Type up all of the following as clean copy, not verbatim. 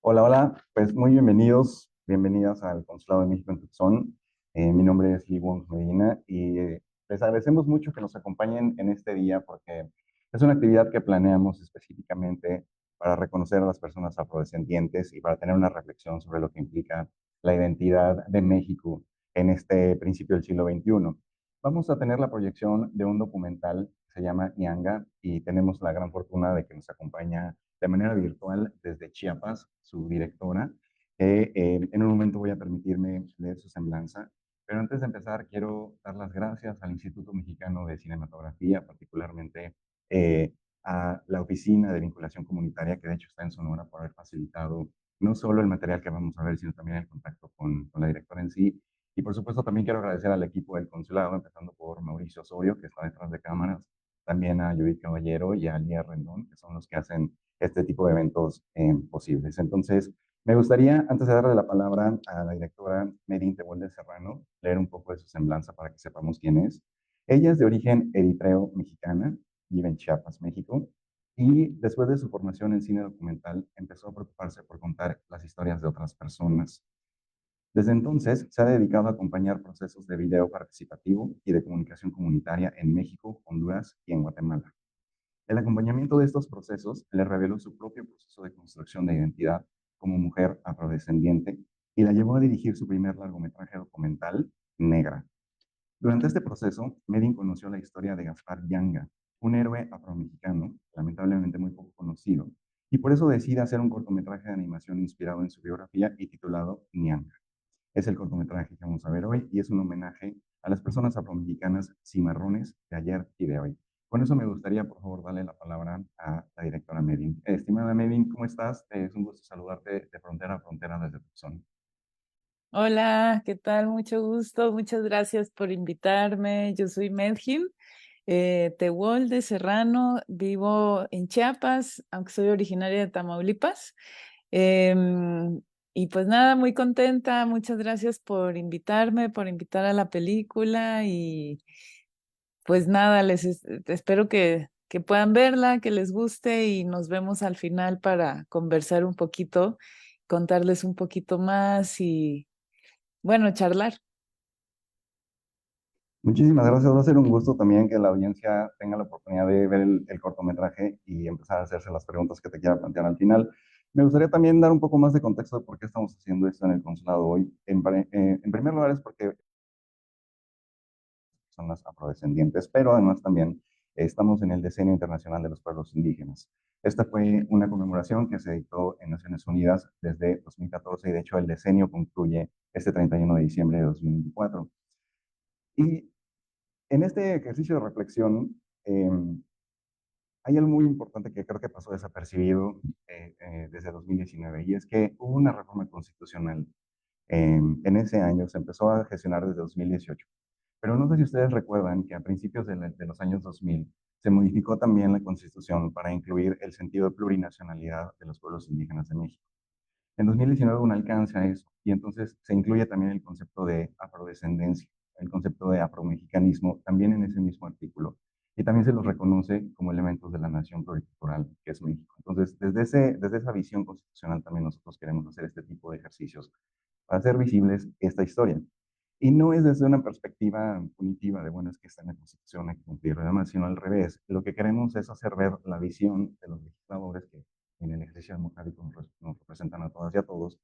Hola, hola, pues muy bienvenidos, bienvenidas al Consulado de México en Tucson. Mi nombre es Lee Medina y les agradecemos mucho que nos acompañen en este día porque es una actividad que planeamos específicamente para reconocer a las personas afrodescendientes y para tener una reflexión sobre lo que implica la identidad de México en este principio del siglo XXI. Vamos a tener la proyección de un documental que se llama Ñanga y tenemos la gran fortuna de que nos acompaña de manera virtual desde Chiapas, su directora, que en un momento voy a permitirme leer su semblanza. Pero antes de empezar, quiero dar las gracias al Instituto Mexicano de Cinematografía, particularmente a la Oficina de Vinculación Comunitaria, que de hecho está en Sonora, por haber facilitado no solo el material que vamos a ver, sino también el contacto con la directora en sí. Y por supuesto también quiero agradecer al equipo del consulado, empezando por Mauricio Osorio, que está detrás de cámaras, también a Judith Caballero y a Lía Rendón, que son los que hacen este tipo de eventos posibles. Entonces, me gustaría, antes de darle la palabra a la directora Medin Tebolde Serrano, leer un poco de su semblanza para que sepamos quién es. Ella es de origen eritreo mexicana, vive en Chiapas, México, y después de su formación en cine documental, empezó a preocuparse por contar las historias de otras personas. Desde entonces, se ha dedicado a acompañar procesos de video participativo y de comunicación comunitaria en México, Honduras y en Guatemala. El acompañamiento de estos procesos le reveló su propio proceso de construcción de identidad como mujer afrodescendiente y la llevó a dirigir su primer largometraje documental, Negra. Durante este proceso, Medin conoció la historia de Gaspar Yanga, un héroe afromexicano, lamentablemente muy poco conocido, y por eso decide hacer un cortometraje de animación inspirado en su biografía y titulado Nyanga. Es el cortometraje que vamos a ver hoy y es un homenaje a las personas afromexicanas cimarrones de ayer y de hoy. Con eso me gustaría, por favor, darle la palabra a la directora Medin. Estimada Medin, ¿cómo estás? Es un gusto saludarte de frontera a frontera desde Tucson. Hola, ¿qué tal? Mucho gusto. Muchas gracias por invitarme. Yo soy Medjim Tewolde Serrano. Vivo en Chiapas, aunque soy originaria de Tamaulipas. Em, y pues nada, muy contenta. Muchas gracias por invitarme, por invitar a la película. Y pues nada, espero que puedan verla, que les guste y nos vemos al final para conversar un poquito, contarles un poquito más y bueno, charlar. Muchísimas gracias. Va a ser un gusto también que la audiencia tenga la oportunidad de ver el cortometraje y empezar a hacerse las preguntas que te quiera plantear al final. Me gustaría también dar un poco más de contexto de por qué estamos haciendo esto en el consulado hoy. En primer lugar es porque son las afrodescendientes, pero además también estamos en el Decenio Internacional de los Pueblos Indígenas. Esta fue una conmemoración que se dictó en Naciones Unidas desde 2014 y de hecho el decenio concluye este 31 de diciembre de 2024. Y en este ejercicio de reflexión hay algo muy importante que creo que pasó desapercibido desde 2019 y es que hubo una reforma constitucional. En ese año se empezó a gestionar desde 2018. Pero no sé si ustedes recuerdan que a principios de los años 2000 se modificó también la Constitución para incluir el sentido de plurinacionalidad de los pueblos indígenas de México. En 2019 hubo un alcance a eso y entonces se incluye también el concepto de afrodescendencia, el concepto de afromexicanismo también en ese mismo artículo y también se los reconoce como elementos de la nación pluricultural que es México. Entonces, desde esa visión constitucional también nosotros queremos hacer este tipo de ejercicios para hacer visibles esta historia. Y no es desde una perspectiva punitiva de, bueno, es que está en la Constitución, hay que cumplirlo y demás, sino al revés. Lo que queremos es hacer ver la visión de los legisladores que en el ejercicio democrático nos representan a todas y a todos,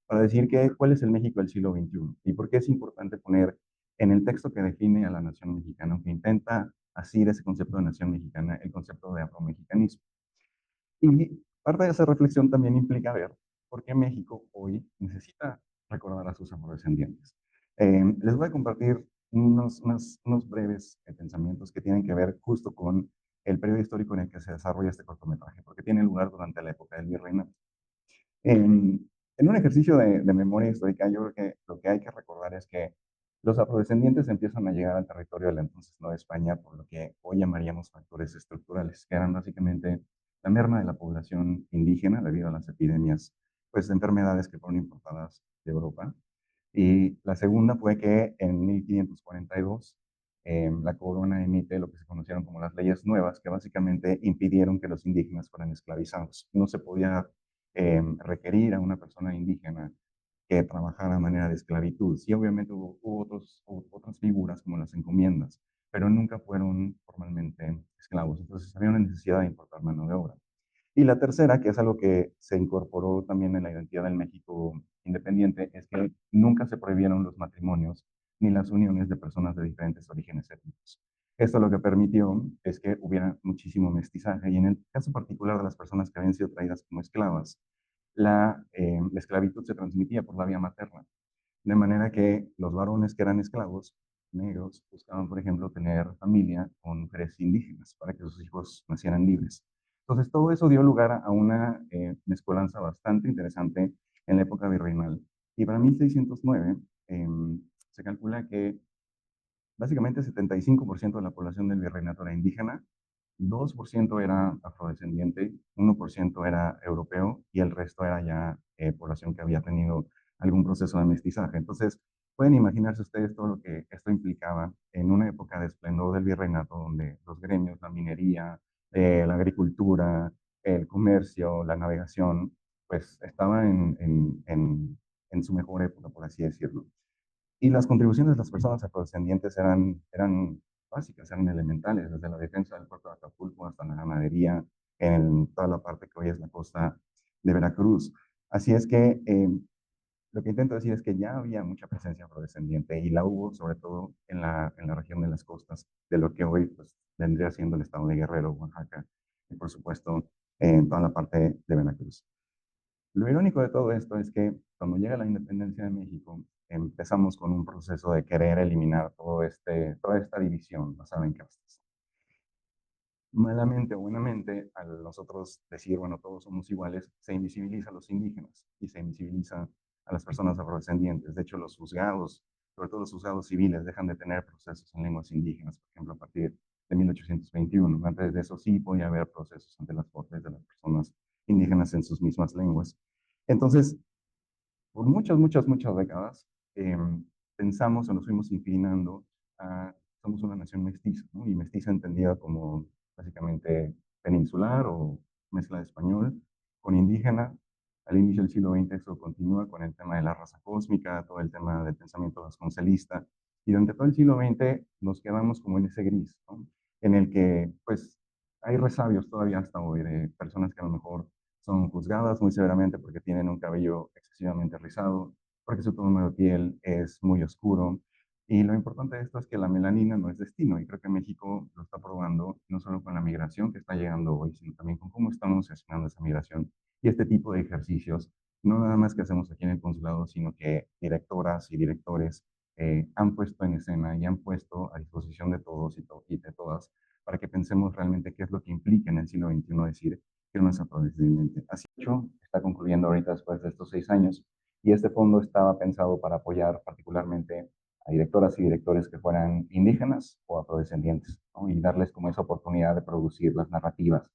para decir que, cuál es el México del siglo XXI y por qué es importante poner en el texto que define a la nación mexicana, que intenta asir ese concepto de nación mexicana, el concepto de afromexicanismo. Y parte de esa reflexión también implica ver por qué México hoy necesita recordar a sus afrodescendientes. Les voy a compartir unos breves pensamientos que tienen que ver justo con el periodo histórico en el que se desarrolla este cortometraje, porque tiene lugar durante la época del virreinato. En un ejercicio de memoria histórica, yo creo que lo que hay que recordar es que los afrodescendientes empiezan a llegar al territorio de la entonces Nueva España por lo que hoy llamaríamos factores estructurales, que eran básicamente la merma de la población indígena debido a las epidemias, pues de enfermedades que fueron importadas de Europa. Y la segunda fue que en 1542 la corona emite lo que se conocieron como las leyes nuevas, que básicamente impidieron que los indígenas fueran esclavizados. No se podía requerir a una persona indígena que trabajara a manera de esclavitud. Sí, obviamente hubo otras figuras como las encomiendas, pero nunca fueron formalmente esclavos. Entonces había una necesidad de importar mano de obra. Y la tercera, que es algo que se incorporó también en la identidad del México independiente, es que nunca se prohibieron los matrimonios ni las uniones de personas de diferentes orígenes étnicos. Esto lo que permitió es que hubiera muchísimo mestizaje y en el caso particular de las personas que habían sido traídas como esclavas, la esclavitud se transmitía por la vía materna. De manera que los varones que eran esclavos negros buscaban, por ejemplo, tener familia con mujeres indígenas para que sus hijos nacieran libres. Entonces, todo eso dio lugar a una mezcolanza bastante interesante en la época virreinal. Y para 1609 eh, se calcula que básicamente 75% de la población del virreinato era indígena, 2% era afrodescendiente, 1% era europeo y el resto era ya población que había tenido algún proceso de mestizaje. Entonces, pueden imaginarse ustedes todo lo que esto implicaba en una época de esplendor del virreinato, donde los gremios, la minería, la agricultura, el comercio, la navegación, pues estaba en su mejor época, por así decirlo. Y las contribuciones de las personas afrodescendientes eran básicas, eran elementales, desde la defensa del puerto de Acapulco hasta la ganadería en toda la parte que hoy es la costa de Veracruz. Así es que lo que intento decir es que ya había mucha presencia afrodescendiente y la hubo sobre todo en la región de las costas de lo que hoy pues, vendría siendo el estado de Guerrero, Oaxaca y por supuesto en toda la parte de Veracruz. Lo irónico de todo esto es que cuando llega la independencia de México, empezamos con un proceso de querer eliminar toda esta división basada en castas. Malamente o buenamente, al nosotros decir, bueno, todos somos iguales, se invisibiliza a los indígenas y se invisibiliza a las personas afrodescendientes. De hecho, los juzgados, sobre todo los juzgados civiles, dejan de tener procesos en lenguas indígenas, por ejemplo, a partir de 1821. Antes de eso sí podía haber procesos ante las cortes de las personas indígenas en sus mismas lenguas. Entonces, por muchas décadas, eh, pensamos o nos fuimos inclinando a, somos una nación mestiza, ¿no? Y mestiza entendida como básicamente peninsular o mezcla de español con indígena. Al inicio del siglo XX eso continúa con el tema de la raza cósmica, todo el tema del pensamiento vasconcelista, y durante todo el siglo XX nos quedamos como en ese gris, ¿no? En el que pues hay resabios todavía hasta hoy de personas que a lo mejor son juzgadas muy severamente porque tienen un cabello excesivamente rizado, porque su tono de piel es muy oscuro. Y lo importante de esto es que la melanina no es destino, y creo que México lo está probando no solo con la migración que está llegando hoy, sino también con cómo estamos gestionando esa migración y este tipo de ejercicios, no nada más que hacemos aquí en el consulado, sino que directoras y directores han puesto en escena y han puesto a disposición de todos y de todas para que pensemos realmente qué es lo que implica en el siglo XXI decir que no es afrodescendiente. Así hecho, está concluyendo ahorita después de estos 6 años y este fondo estaba pensado para apoyar particularmente a directoras y directores que fueran indígenas o afrodescendientes, ¿no? Y darles como esa oportunidad de producir las narrativas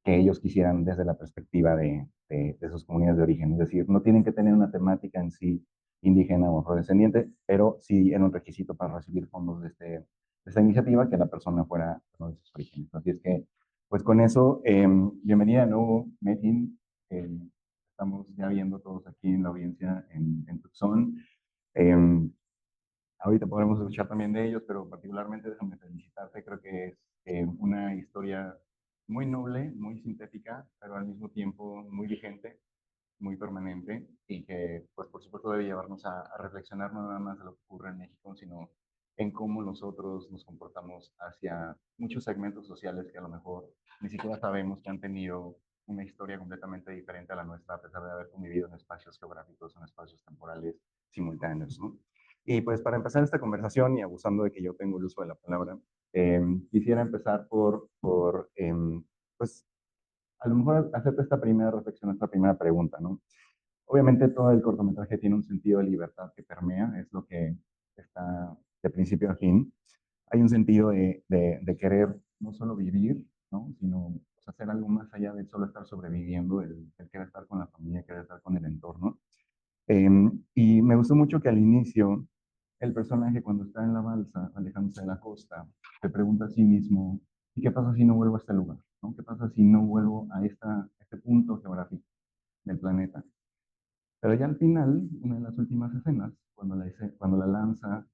que ellos quisieran desde la perspectiva de sus comunidades de origen. Es decir, no tienen que tener una temática en sí indígena o afrodescendiente, pero sí era un requisito para recibir fondos de esta iniciativa que la persona fuera de sus orígenes. Así es que pues con eso, bienvenida de nuevo, Metin. Eh, Estamos ya viendo todos aquí en la audiencia en Tucson. Eh, Ahorita podremos escuchar también de ellos, pero particularmente déjame felicitarte. Creo que es una historia muy noble, muy sintética, pero al mismo tiempo muy vigente, muy permanente y que, pues, por supuesto, debe llevarnos a reflexionar no nada más de lo que ocurre en México, sino en cómo nosotros nos comportamos hacia muchos segmentos sociales que a lo mejor ni siquiera sabemos que han tenido una historia completamente diferente a la nuestra, a pesar de haber convivido en espacios geográficos, en espacios temporales simultáneos, ¿no? Y pues para empezar esta conversación y abusando de que yo tengo el uso de la palabra, quisiera empezar pues, a lo mejor hacerte esta primera reflexión, esta primera pregunta, ¿no? Obviamente todo el cortometraje tiene un sentido de libertad que permea, es lo que está de principio a fin. Hay un sentido de querer no solo vivir, ¿no? Sino pues, hacer algo más allá de solo estar sobreviviendo, el querer estar con la familia, querer estar con el entorno. Y me gustó mucho que al inicio el personaje cuando está en la balsa, alejándose de la costa, se pregunta a sí mismo, ¿y qué pasa si no vuelvo a este lugar? ¿No? ¿Qué pasa si no vuelvo a este punto geográfico del planeta? Pero ya al final, una de las últimas escenas, cuando la lanza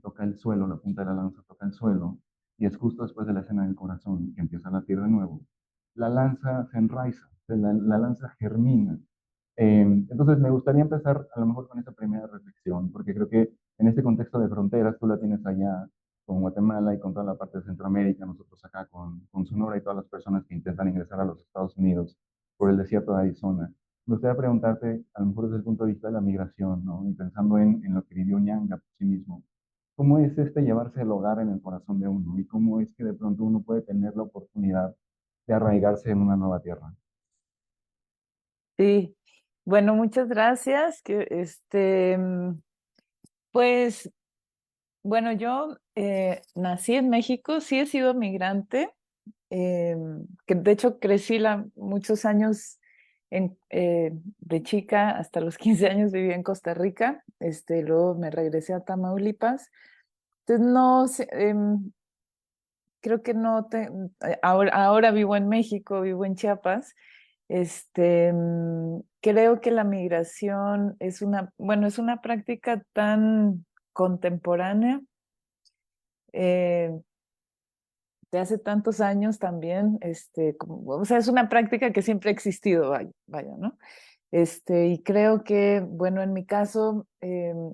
toca el suelo, la punta de la lanza toca el suelo, y es justo después de la escena del corazón que empieza a latir de nuevo, la lanza se enraiza, la lanza germina. Entonces me gustaría empezar a lo mejor con esta primera reflexión, porque creo que en este contexto de fronteras, tú la tienes allá con Guatemala y con toda la parte de Centroamérica, nosotros acá con Sonora y todas las personas que intentan ingresar a los Estados Unidos por el desierto de Arizona. Me gustaría preguntarte, a lo mejor desde el punto de vista de la migración, ¿no? Y pensando en lo que vivió Ñanga por sí mismo, ¿cómo es llevarse el hogar en el corazón de uno? ¿Y cómo es que de pronto uno puede tener la oportunidad de arraigarse en una nueva tierra? Sí, bueno, muchas gracias. Pues, bueno, yo nací en México, sí he sido migrante, que de hecho crecí muchos años de chica, hasta los 15 años viví en Costa Rica, luego me regresé a Tamaulipas. Entonces, no sé, creo que no ahora vivo en México, vivo en Chiapas. Creo que la migración es bueno, es una práctica tan contemporánea, eh, de hace tantos años también, o sea, es una práctica que siempre ha existido, vaya, ¿no? Y creo que, bueno, en mi caso,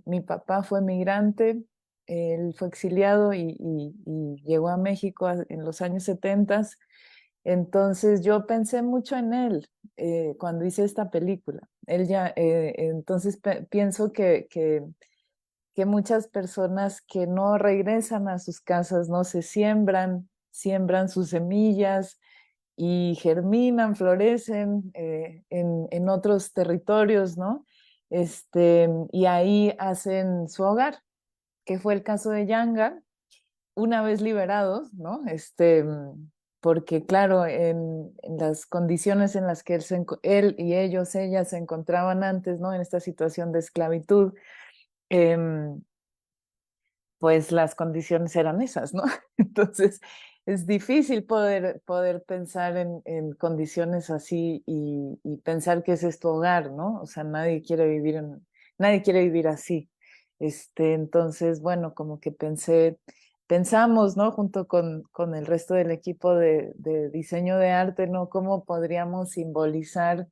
mi papá fue migrante, él fue exiliado y llegó a México en los años 70. Entonces yo pensé mucho en él cuando hice esta película. Él ya, entonces pienso que muchas personas que no regresan a sus casas, no se siembran sus semillas y germinan, florecen en otros territorios, ¿no? Y ahí hacen su hogar, que fue el caso de Yanga, una vez liberados, ¿no? Porque claro, en las condiciones en las que él y ellas se encontraban antes, ¿no? En esta situación de esclavitud, em, pues las condiciones eran esas, ¿no? Entonces es difícil poder pensar en condiciones así y pensar que ese es tu hogar, ¿no? O sea, nadie quiere vivir así. Entonces, bueno, como que pensamos, ¿no? Junto con el resto del equipo de diseño de arte, ¿no? ¿Cómo podríamos simbolizar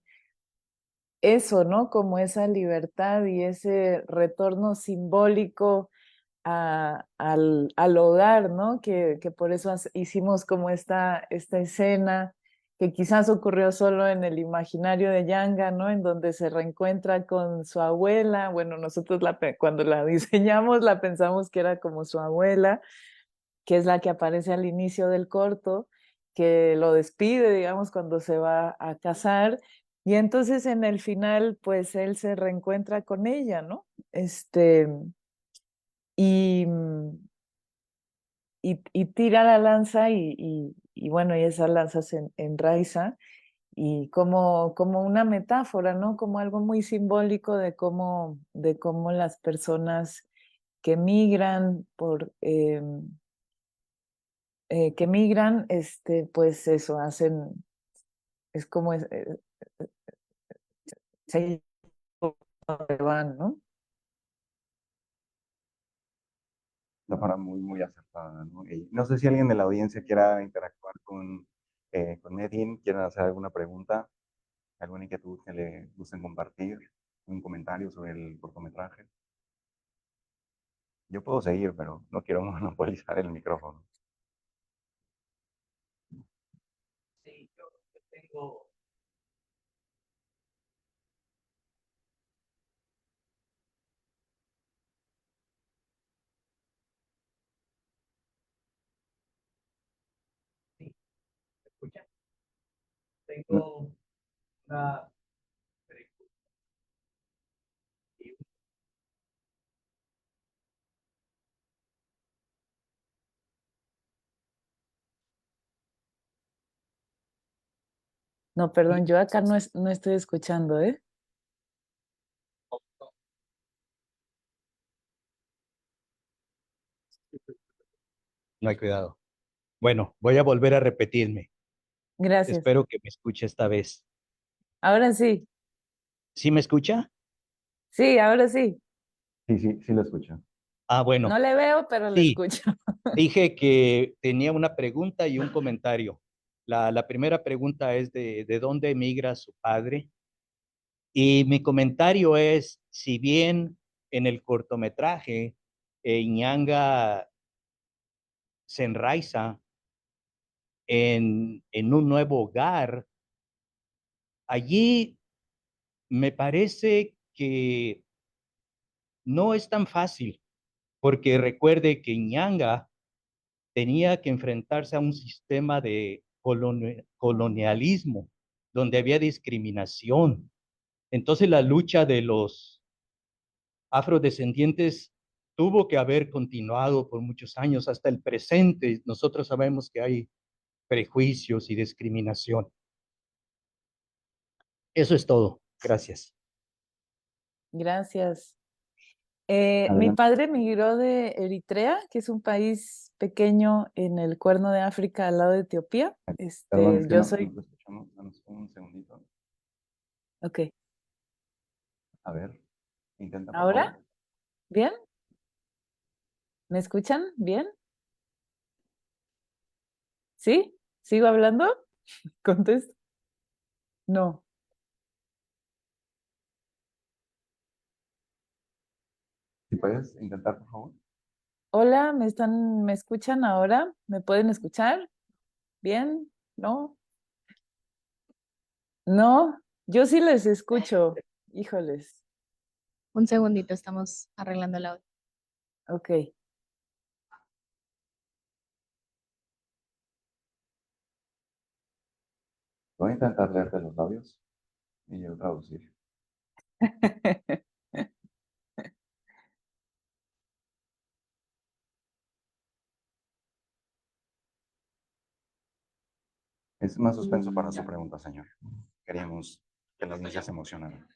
eso, ¿no? Como esa libertad y ese retorno simbólico al hogar, ¿no? Que por eso hicimos como esta escena que quizás ocurrió solo en el imaginario de Yanga, ¿no? En donde se reencuentra con su abuela. Bueno, nosotros cuando la diseñamos la pensamos que era como su abuela, que es la que aparece al inicio del corto, que lo despide, digamos, cuando se va a casar. Y entonces en el final, pues él se reencuentra con ella, ¿no? Y, y tira la lanza y bueno, y esa lanza se enraiza y como una metáfora, ¿no? Como algo muy simbólico de cómo las personas que migran que migran, pues eso, es como se van, ¿no? Una para muy, muy acertada, ¿no? Y no sé si alguien de la audiencia quiera interactuar con Medin, quiera hacer alguna pregunta, alguna inquietud que le gusten compartir, un comentario sobre el cortometraje. Yo puedo seguir, pero no quiero monopolizar el micrófono. Sí, yo tengo, sí, ¿me escuchan? No, Tengo una pregunta. No, perdón, yo acá no estoy escuchando, ¿eh? No hay cuidado. Bueno, voy a volver a repetirme. Gracias. Espero que me escuche esta vez. Ahora sí, ¿Sí me escucha? Sí, ahora sí. Sí, sí, sí lo escucho. Ah, No bueno, le veo, pero le sí, escucho. dije que tenía una pregunta y un comentario. La primera pregunta es de dónde emigra su padre. Y mi comentario es, si bien en el cortometraje Iñanga se enraiza en un nuevo hogar, allí me parece que no es tan fácil, porque recuerde que Iñanga tenía que enfrentarse a un sistema de colonialismo, donde había discriminación. Entonces la lucha de los afrodescendientes tuvo que haber continuado por muchos años hasta el presente. Nosotros sabemos que hay prejuicios y discriminación. Eso es todo. Gracias. Gracias. Mi Adelante. padre migró de Eritrea, que es un país pequeño en el Cuerno de África al lado de Etiopía. Perdón, es que Yo no, no soy, lo escuchamos. Danos un segundito. ok. A ver, intenta, por favor. ¿Ahora? ¿Bien? ¿Me escuchan? ¿Bien? ¿Sí? ¿Sigo hablando? Contesto. No. Si puedes intentar, por favor. Hola, me escuchan ahora? ¿Me pueden escuchar? ¿Bien? ¿No? No, yo sí les escucho. Híjoles. Un segundito, estamos arreglando el audio. Ok. Voy a intentar leerte los labios y yo traducir. Es más suspenso para su pregunta, señor. Queríamos que las niñas se emocionaran.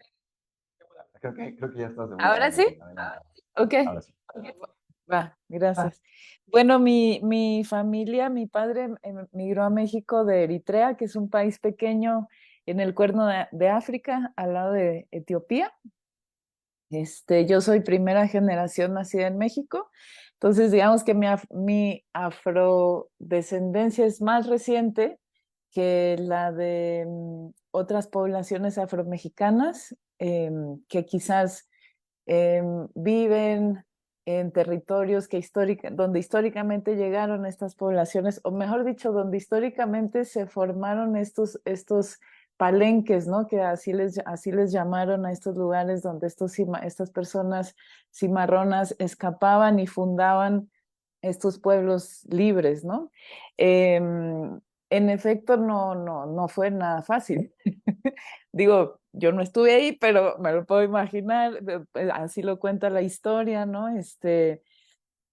Creo que ya estás de vuelta, ¿Ahora sí? Melvin. Adelante. Ok. Ahora sí. Va, gracias. Bueno, mi familia, mi padre migró a México de Eritrea, que es un país pequeño en el Cuerno de África, al lado de Etiopía. Yo soy primera generación nacida en México, entonces digamos que mi afrodescendencia es más reciente que la de otras poblaciones afromexicanas que quizás viven en territorios donde históricamente llegaron estas poblaciones, o mejor dicho, donde históricamente se formaron estos palenques, ¿no? Que así les llamaron a estos lugares donde estas personas cimarronas escapaban y fundaban estos pueblos libres, ¿no? En efecto, no fue nada fácil. Digo, yo no estuve ahí, pero me lo puedo imaginar, así lo cuenta la historia, ¿no?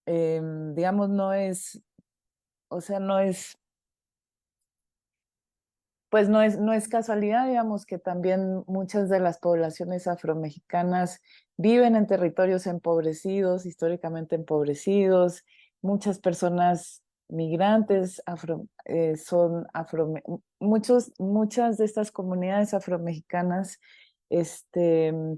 Digamos, no es, o sea, no es casualidad, digamos, que también muchas de las poblaciones afromexicanas viven en territorios empobrecidos, históricamente empobrecidos. Muchas personas migrantes muchas de estas comunidades afromexicanas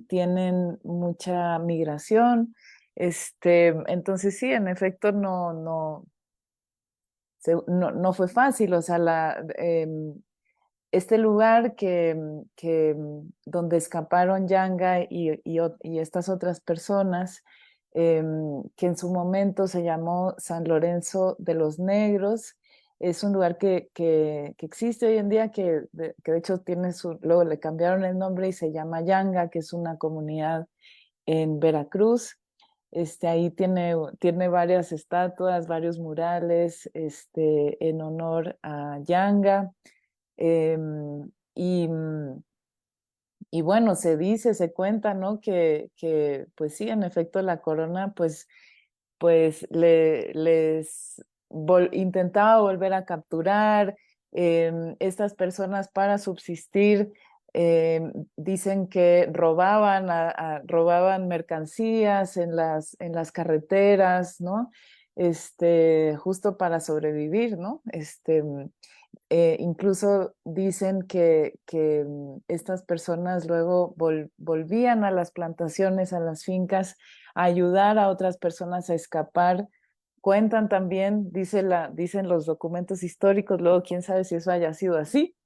tienen mucha migración. Entonces sí, en efecto, no fue fácil, o sea, este lugar donde escaparon Yanga y estas otras personas, que en su momento se llamó San Lorenzo de los Negros, es un lugar que existe hoy en día, que de hecho luego le cambiaron el nombre y se llama Yanga, que es una comunidad en Veracruz. Ahí tiene varias estatuas, varios murales, en honor a Yanga. Em, y, mm, y bueno, se cuenta, ¿no? Pues sí, en efecto, la corona, pues intentaba volver a capturar estas personas para subsistir. Dicen que robaban mercancías en las carreteras, ¿no? Justo para sobrevivir, ¿no? incluso dicen que estas personas luego volvían a las plantaciones, a las fincas, a ayudar a otras personas a escapar. Cuentan también, dicen los documentos históricos, luego quién sabe si eso haya sido así,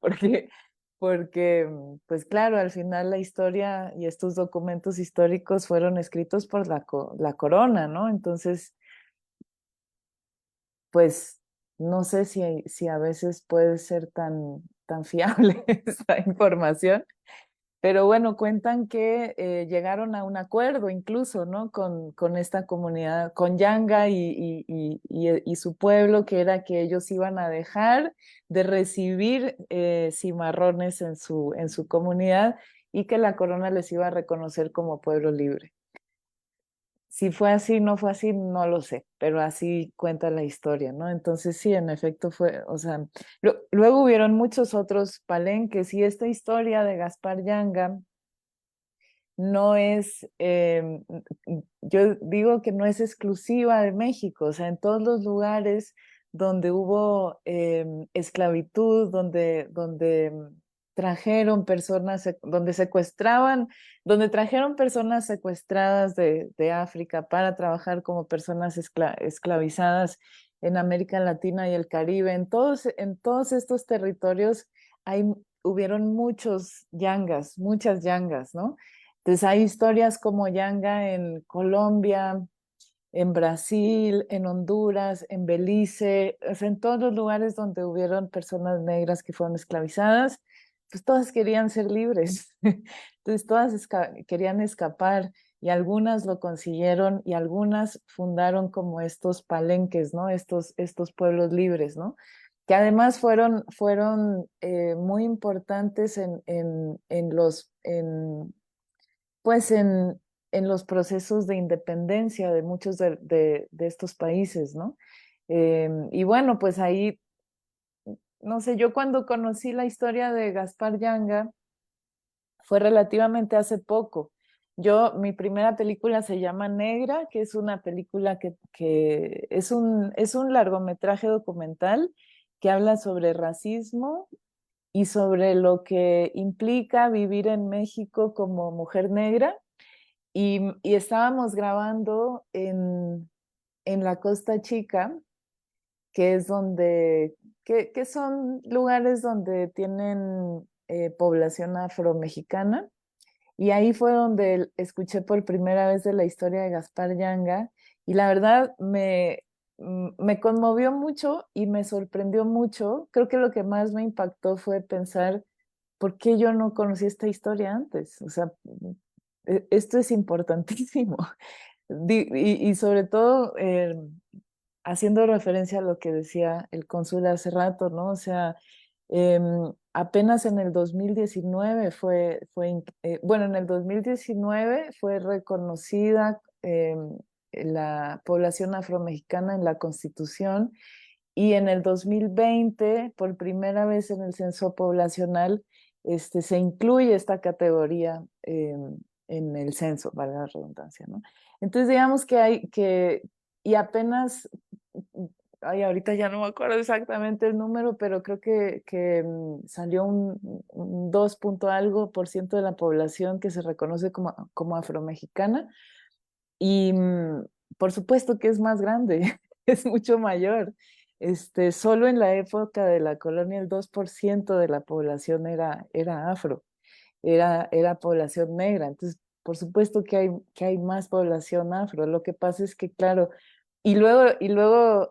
porque pues claro, al final la historia y estos documentos históricos fueron escritos por la corona, ¿no? Entonces, pues no sé si a veces puede ser tan fiable esta información, pero bueno, cuentan que llegaron a un acuerdo incluso, ¿no? Con esta comunidad, con Yanga y su pueblo, que era que ellos iban a dejar de recibir cimarrones en su comunidad y que la corona les iba a reconocer como pueblo libre. Si fue así, no fue así, no lo sé, pero así cuenta la historia, ¿no? Entonces sí, en efecto fue, o sea, luego hubieron muchos otros palenques y esta historia de Gaspar Yanga no es, yo digo que no es exclusiva de México, o sea, en todos los lugares donde hubo esclavitud, donde trajeron personas, donde trajeron personas secuestradas de África para trabajar como personas esclavizadas en América Latina y el Caribe, en todos estos territorios hubieron muchos yangas, muchas yangas, ¿no? Entonces hay historias como Yanga en Colombia, en Brasil, en Honduras, en Belice, o sea, en todos los lugares donde hubieron personas negras que fueron esclavizadas, pues todas querían ser libres. Entonces todas querían escapar y algunas lo consiguieron y algunas fundaron como estos palenques, ¿no? Estos pueblos libres, ¿no? Que además fueron muy importantes pues en los procesos de independencia de muchos de estos países, ¿no? Y bueno, pues ahí, no sé, yo cuando conocí la historia de Gaspar Yanga fue relativamente hace poco. Mi primera película se llama Negra, que es una película que es un largometraje documental que habla sobre racismo y sobre lo que implica vivir en México como mujer negra. Y estábamos grabando en la Costa Chica, que es que son lugares donde tienen población afromexicana. Y ahí fue donde escuché por primera vez de la historia de Gaspar Yanga. Y la verdad me conmovió mucho y me sorprendió mucho. Creo que lo que más me impactó fue pensar, ¿por qué yo no conocí esta historia antes? O sea, esto es importantísimo. Y sobre todo, haciendo referencia a lo que decía el cónsul hace rato, ¿no? O sea, apenas en el 2019 bueno, en el 2019 fue reconocida la población afromexicana en la Constitución y en el 2020, por primera vez en el censo poblacional, se incluye esta categoría en el censo, valga la redundancia, ¿no? Entonces, digamos y apenas, ay, ahorita ya no me acuerdo exactamente el número, pero creo que salió un 2 punto algo por ciento de la población que se reconoce como afromexicana. Y por supuesto que es más grande, es mucho mayor. Solo en la época de la colonia el 2% de la población era afro, era población negra. Entonces, por supuesto que hay más población afro. Lo que pasa es que, claro, y luego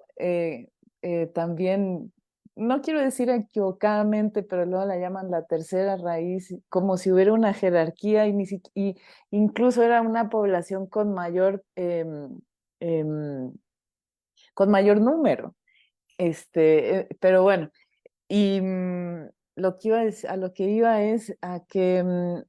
también, no quiero decir equivocadamente, pero luego la llaman la tercera raíz, como si hubiera una jerarquía y incluso era una población em, con mayor número. Pero bueno, y a lo que iba es a que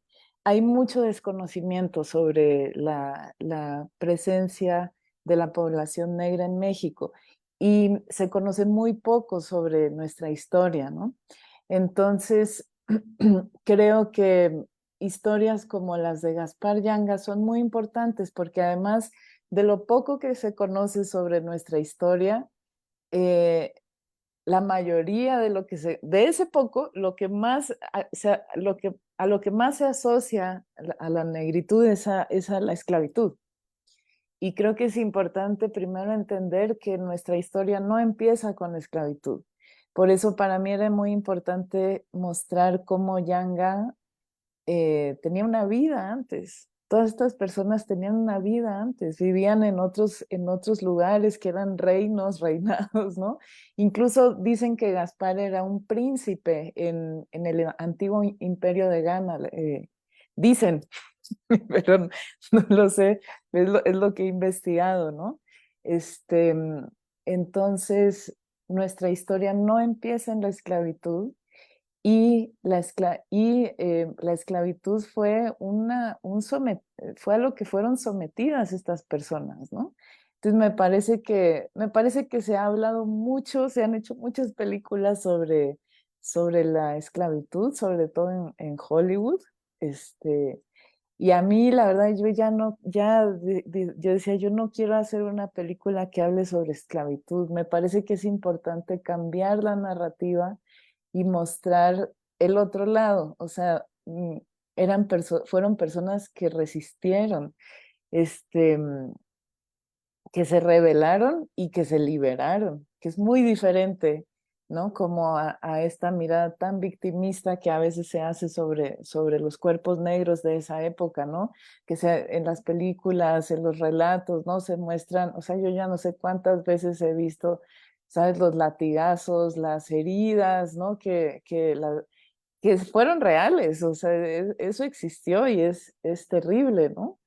hay mucho desconocimiento sobre la presencia de la población negra en México y se conoce muy poco sobre nuestra historia, ¿no? Entonces, creo que historias como las de Gaspar Yanga son muy importantes porque además de lo poco que se conoce sobre nuestra historia, eh, la mayoría de lo que de ese poco, lo que más, a lo que más se asocia a la negritud es a la esclavitud. Y creo que es importante primero entender que nuestra historia no empieza con la esclavitud. Por eso para mí era muy importante mostrar cómo Yanga tenía una vida antes. Todas estas personas tenían una vida antes, vivían en otros lugares que eran reinos, reinados, ¿no? Incluso dicen que Gaspar era un príncipe en el antiguo imperio de Ghana. Dicen, pero no lo sé, es lo que he investigado, ¿no? Este, entonces, nuestra historia no empieza en la esclavitud y la esclavitud fue, fue a lo que fueron sometidas estas personas, ¿no? Entonces me parece que se ha hablado mucho, se han hecho muchas películas sobre la esclavitud, sobre todo en Hollywood. Este, y a mí, la verdad, yo ya no, yo decía, yo no quiero hacer una película que hable sobre esclavitud. Me parece que es importante cambiar la narrativa y mostrar el otro lado. O sea, fueron personas que resistieron, este, que se rebelaron y que se liberaron, que es muy diferente, ¿no? Como a esta mirada tan victimista que a veces se hace sobre los cuerpos negros de esa época, ¿no? Que en las películas, en los relatos, ¿no? Se muestran, o sea, yo ya no sé cuántas veces he visto, ¿sabes? Los latigazos, las heridas, ¿no? Que fueron reales, o sea, eso existió y es terrible, ¿no?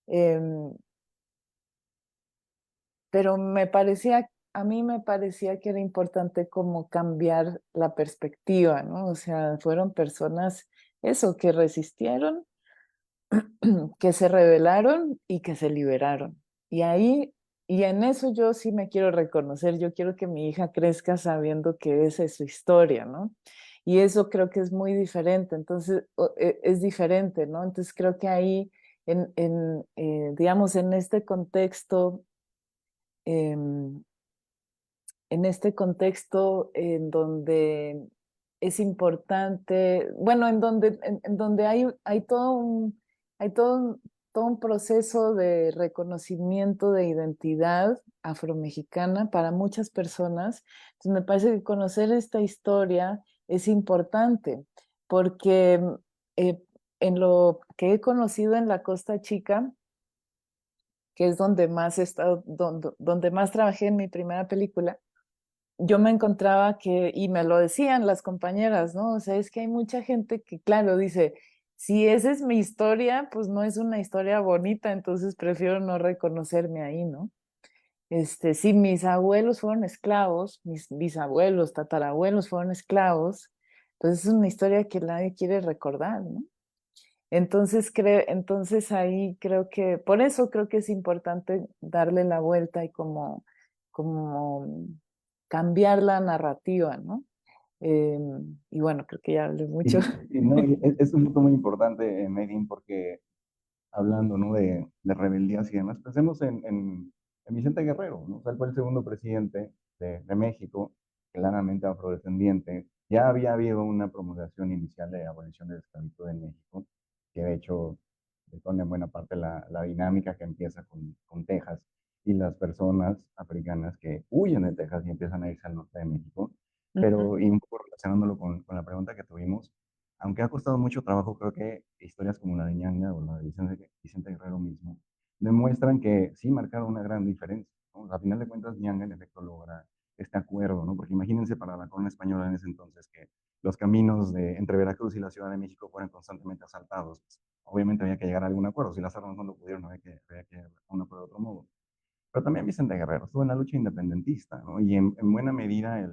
Em, pero a mí me parecía que era importante como cambiar la perspectiva, ¿no? O sea, fueron personas, eso, que resistieron, que se rebelaron y que se liberaron. Y ahí, y en eso yo sí me quiero reconocer, yo quiero que mi hija crezca sabiendo que esa es su historia, ¿no? Y eso creo que es muy diferente, entonces es diferente, ¿no? Entonces creo que ahí, digamos, em, en este contexto en donde es importante, bueno, en donde hay todo un proceso de reconocimiento de identidad afromexicana para muchas personas. Entonces me parece que conocer esta historia es importante porque eh, en lo que he conocido en la Costa Chica, que es donde más he estado, donde más trabajé en mi primera película, yo me encontraba y me lo decían las compañeras, ¿no? O sea, es que hay mucha gente que, claro, dice, si esa es mi historia, pues no es una historia bonita, entonces prefiero no reconocerme ahí, ¿no? Si mis abuelos fueron esclavos, mis bisabuelos, tatarabuelos fueron esclavos, pues es una historia que nadie quiere recordar, ¿no? Entonces ahí creo que, por eso creo que es importante darle la vuelta y como cambiar la narrativa, ¿no? Y bueno, creo que ya hablé mucho. Y no, es un punto muy importante, Medin, porque hablando, ¿no? de rebeldías y demás, pensemos en Vicente Guerrero, ¿no? O sea, él fue el segundo presidente de México, claramente afrodescendiente. Ya había habido una promulgación inicial de abolición de la esclavitud en México, que de hecho detona en buena parte la dinámica que empieza con Texas y las personas africanas que huyen de Texas y empiezan a irse al norte de México. Ujú, Pero, y un poco relacionándolo con la pregunta que tuvimos, aunque ha costado mucho trabajo, creo que historias como la de Ñanga o la de Vicente Guerrero mismo demuestran que sí marcaron una gran diferencia, ¿no? A final de cuentas, Ñanga en efecto logra este acuerdo, ¿no? Porque imagínense para la corona española en ese entonces que los caminos entre Veracruz y la Ciudad de México fueran constantemente asaltados. Pues, obviamente había que llegar a algún acuerdo. Si las armas no lo pudieron, había que llegar a un acuerdo de otro modo. Pero también Vicente Guerrero estuvo en la lucha independentista, ¿no? Y en buena medida,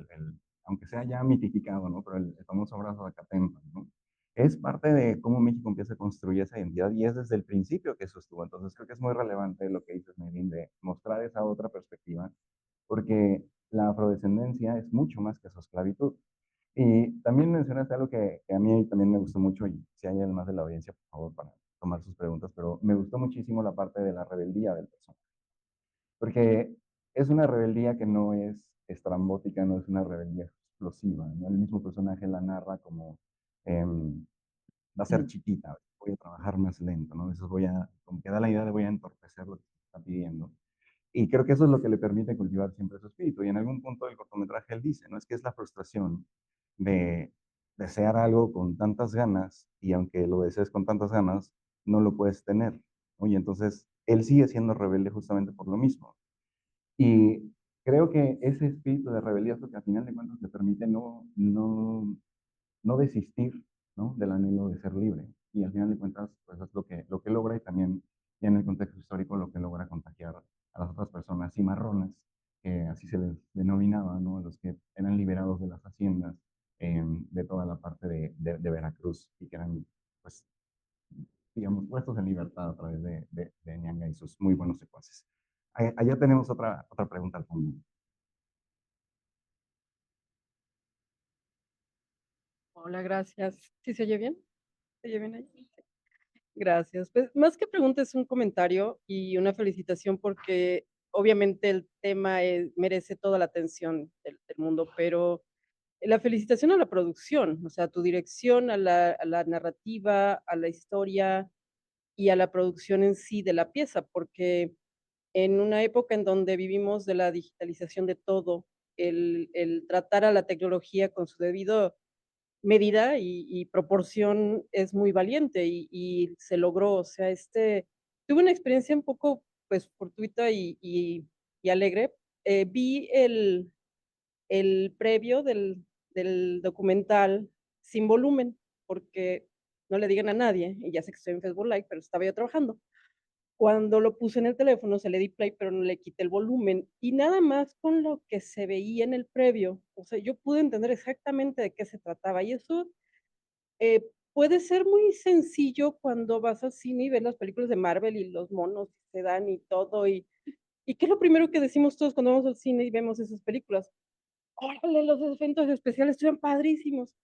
aunque sea ya mitificado, ¿no? Pero el famoso abrazo de Acatempa, ¿no? Es parte de cómo México empieza a construir esa identidad y es desde el principio que eso estuvo. Entonces creo que es muy relevante lo que dices, Medellín, de mostrar esa otra perspectiva, porque la afrodescendencia es mucho más que su esclavitud. Y también mencionaste algo que a mí también me gustó mucho, y si hay alguien más de la audiencia, por favor, para tomar sus preguntas, pero me gustó muchísimo la parte de la rebeldía del personaje porque es una rebeldía que no es estrambótica, no es una rebeldía explosiva, ¿no? El mismo personaje la narra como va a ser chiquita, voy a trabajar más lento, ¿no? Eso como que da la idea de voy a entorpecer lo que se está pidiendo. Y creo que eso es lo que le permite cultivar siempre su espíritu. Y en algún punto del cortometraje él dice, ¿no? Es que es la frustración de desear algo con tantas ganas y aunque lo desees con tantas ganas, no lo puedes tener, ¿no? Y entonces él sigue siendo rebelde justamente por lo mismo. Y creo que ese espíritu de rebeldía es lo que al final de cuentas le permite no desistir, ¿no? Del anhelo de ser libre. Y al final de cuentas, pues es lo que logra y también, ya en el contexto histórico, lo que logra contagiar a las otras personas cimarronas, que así se les denominaba, ¿no? A los que eran liberados de las haciendas de toda la parte de Veracruz y que eran, pues, digamos, puestos en libertad a través de Ñanga y sus muy buenos secuaces. Allá tenemos otra pregunta al fondo. Hola, gracias. ¿Sí se oye bien? ¿Se oye bien ahí? Gracias. Pues más que pregunta es un comentario y una felicitación porque obviamente el tema merece toda la atención del mundo, pero la felicitación a la producción, o sea, a tu dirección, a la narrativa, a la historia y a la producción en sí de la pieza, porque en una época en donde vivimos de la digitalización de todo, el tratar a la tecnología con su debido medida y proporción es muy valiente y se logró, o sea, tuve una experiencia un poco, pues, fortuita y alegre. Vi el previo del documental sin volumen, porque no le digan a nadie, y ya sé que estoy en Facebook Live, pero estaba yo trabajando. Cuando lo puse en el teléfono, se le di play, pero no le quité el volumen. Y nada más con lo que se veía en el previo, o sea, yo pude entender exactamente de qué se trataba. Y eso puede ser muy sencillo cuando vas al cine y ves las películas de Marvel y los monos se dan y todo. ¿Y qué es lo primero que decimos todos cuando vamos al cine y vemos esas películas? ¡Órale, los efectos especiales estuvieron padrísimos!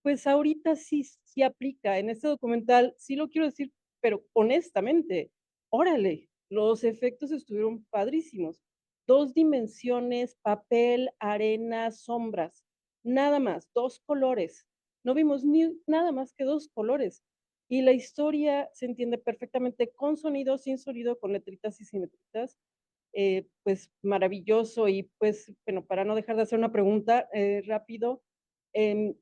Pues ahorita sí, sí aplica. En este documental, sí lo quiero decir, pero honestamente, órale, los efectos estuvieron padrísimos. 2 dimensiones, papel, arena, sombras, nada más, 2 colores. No vimos ni nada más que 2 colores. Y la historia se entiende perfectamente con sonido, sin sonido, con letritas y sin letritas. Pues maravilloso. Y pues, bueno, para no dejar de hacer una pregunta rápido, em,